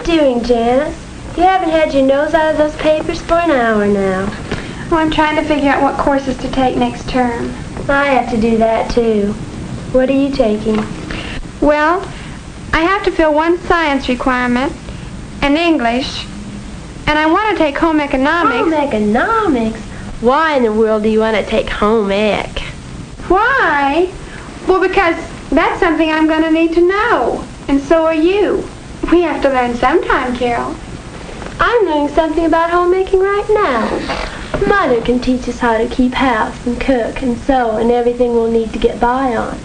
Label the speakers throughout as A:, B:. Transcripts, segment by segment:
A: doing, Janice? You haven't had your nose out of those papers for an hour now.
B: Well, I'm trying to figure out what courses to take next term.
A: I have to do that, too. What are you taking?
B: Well, I have to fill one science requirement, and English, and I want to take home economics.
A: Home economics? Why in the world do you want to take home ec?
B: Why? Well, because that's something I'm going to need to know, and so are you. We have to learn sometime, Carol.
A: I'm learning something about homemaking right now. Mother can teach us how to keep house and cook and sew and everything we'll need to get by on.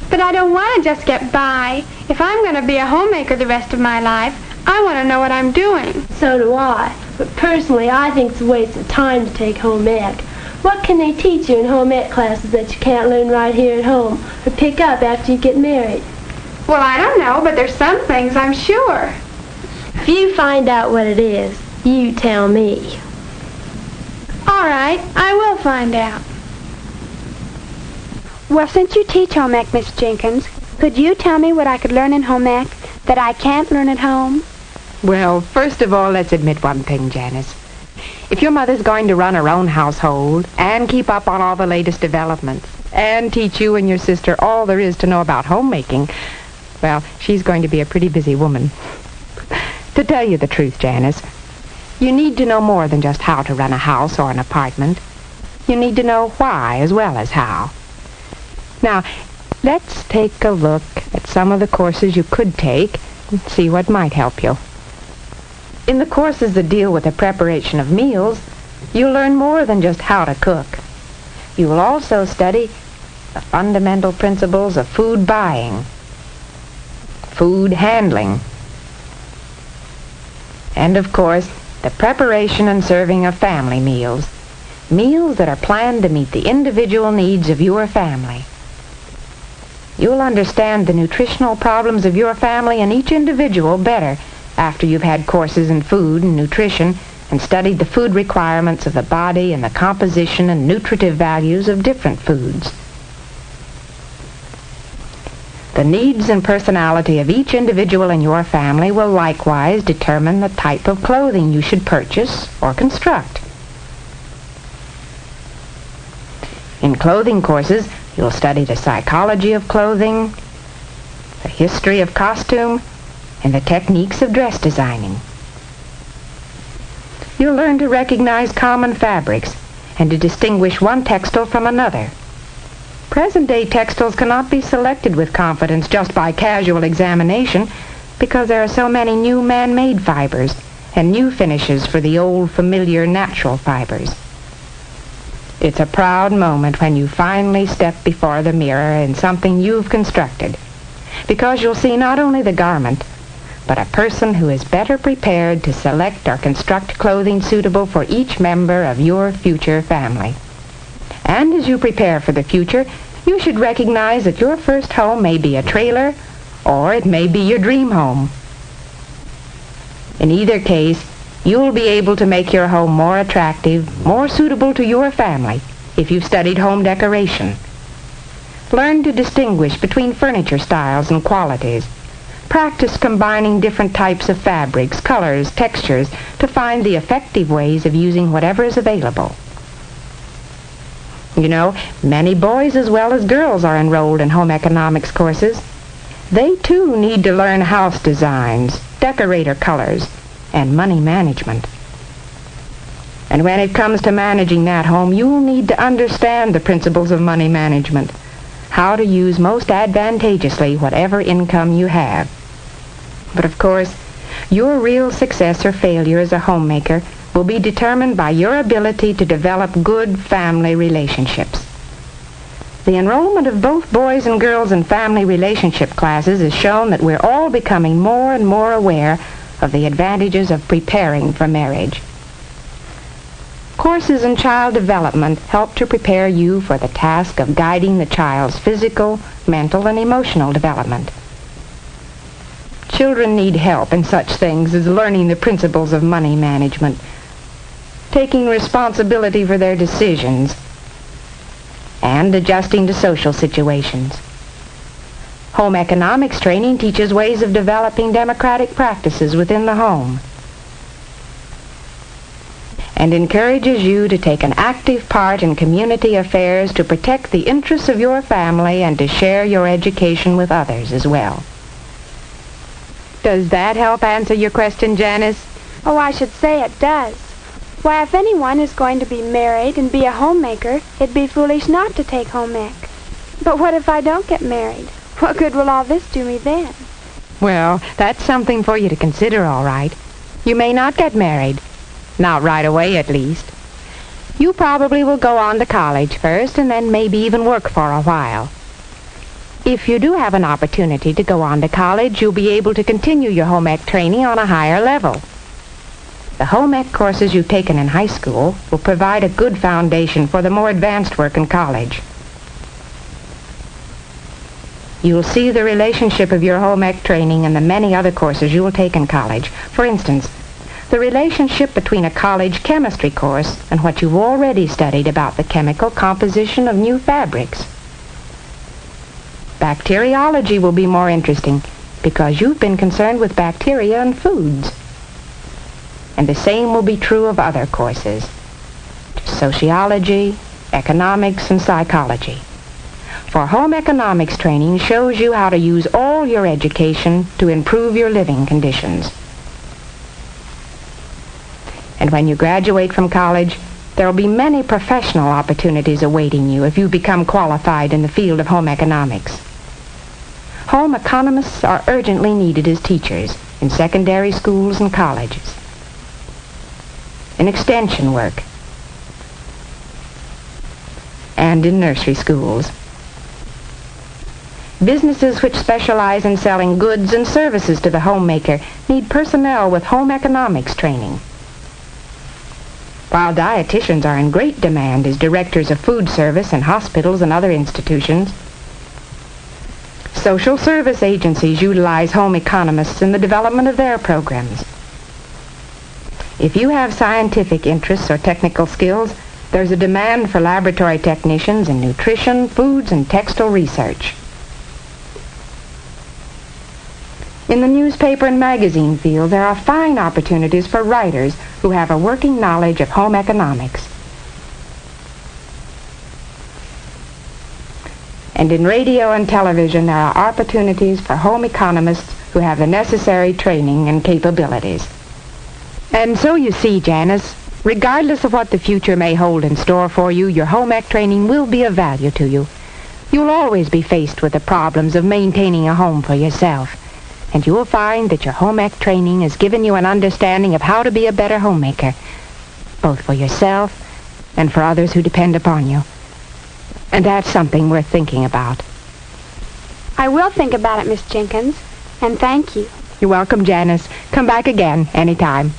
B: But I don't want to just get by. If I'm going to be a homemaker the rest of my life, I want to know what I'm doing.
A: So do I. But personally, I think it's a waste of time to take home ec. What can they teach you in home ec classes that you can't learn right here at home or pick up after you get married?
B: Well, I don't know, but there's some things I'm sure.
A: If you find out what it is, you tell me.
B: All right, I will find out. Well, since you teach home ec, Miss Jenkins, could you tell me what I could learn in home ec that I can't learn at home?
C: Well, first of all, let's admit one thing, Janice. If your mother's going to run her own household and keep up on all the latest developments and teach you and your sister all there is to know about homemaking, well, she's going to be a pretty busy woman. To tell you the truth, Janice, you need to know more than just how to run a house or an apartment. You need to know why as well as how. Now, let's take a look at some of the courses you could take and see what might help you. In the courses that deal with the preparation of meals, you'll learn more than just how to cook. You will also study the fundamental principles of food buying, food handling, and of course, the preparation and serving of family meals. Meals that are planned to meet the individual needs of your family. You'll understand the nutritional problems of your family and each individual better after you've had courses in food and nutrition and studied the food requirements of the body and the composition and nutritive values of different foods. The needs and personality of each individual in your family will likewise determine the type of clothing you should purchase or construct. In clothing courses, you'll study the psychology of clothing, the history of costume, and the techniques of dress designing. You'll learn to recognize common fabrics and to distinguish one textile from another. Present-day textiles cannot be selected with confidence just by casual examination because there are so many new man-made fibers and new finishes for the old, familiar, natural fibers. It's a proud moment when you finally step before the mirror in something you've constructed, because you'll see not only the garment, but a person who is better prepared to select or construct clothing suitable for each member of your future family. And as you prepare for the future, you should recognize that your first home may be a trailer, or it may be your dream home. In either case, you'll be able to make your home more attractive, more suitable to your family, if you've studied home decoration. Learn to distinguish between furniture styles and qualities. Practice combining different types of fabrics, colors, textures, to find the effective ways of using whatever is available. You know, many boys as well as girls are enrolled in home economics courses. They too need to learn house designs, decorator colors, and money management. And when it comes to managing that home, you'll need to understand the principles of money management, how to use most advantageously whatever income you have. But of course, your real success or failure as a homemaker will be determined by your ability to develop good family relationships. The enrollment of both boys and girls in family relationship classes has shown that we're all becoming more and more aware of the advantages of preparing for marriage. Courses in child development help to prepare you for the task of guiding the child's physical, mental, and emotional development. Children need help in such things as learning the principles of money management, taking responsibility for their decisions, and adjusting to social situations. Home economics training teaches ways of developing democratic practices within the home and encourages you to take an active part in community affairs to protect the interests of your family and to share your education with others as well. Does that help answer your question, Janice?
D: Oh, I should say it does. Why, if anyone is going to be married and be a homemaker, it'd be foolish not to take home ec. But what if I don't get married? What good will all this do me then?
C: Well, that's something for you to consider, all right. You may not get married. Not right away, at least. You probably will go on to college first and then maybe even work for a while. If you do have an opportunity to go on to college, you'll be able to continue your home ec training on a higher level. The home ec courses you've taken in high school will provide a good foundation for the more advanced work in college. You'll see the relationship of your home ec training and the many other courses you will take in college. For instance, the relationship between a college chemistry course and what you've already studied about the chemical composition of new fabrics. Bacteriology will be more interesting because you've been concerned with bacteria and foods. And the same will be true of other courses: sociology, economics, and psychology. For home economics training shows you how to use all your education to improve your living conditions. And when you graduate from college, there will be many professional opportunities awaiting you if you become qualified in the field of home economics. Home economists are urgently needed as teachers in secondary schools and colleges, in extension work, and in nursery schools. Businesses which specialize in selling goods and services to the homemaker need personnel with home economics training. While dietitians are in great demand as directors of food service in hospitals and other institutions, social service agencies utilize home economists in the development of their programs. If you have scientific interests or technical skills, there's a demand for laboratory technicians in nutrition, foods, and textile research. In the newspaper and magazine field, there are fine opportunities for writers who have a working knowledge of home economics. And in radio and television, there are opportunities for home economists who have the necessary training and capabilities. And so you see, Janice, regardless of what the future may hold in store for you, your home ec training will be of value to you. You'll always be faced with the problems of maintaining a home for yourself. And you will find that your home ec training has given you an understanding of how to be a better homemaker, both for yourself and for others who depend upon you. And that's something worth thinking about.
D: I will think about it, Miss Jenkins, and thank you.
C: You're welcome, Janice. Come back again anytime.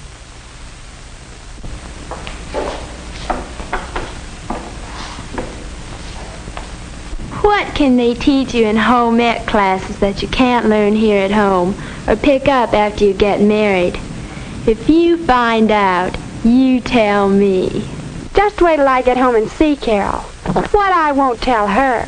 A: What can they teach you in home ec classes that you can't learn here at home or pick up after you get married? If you find out, you tell me.
D: Just wait till I get home and see Carol. What I won't tell her.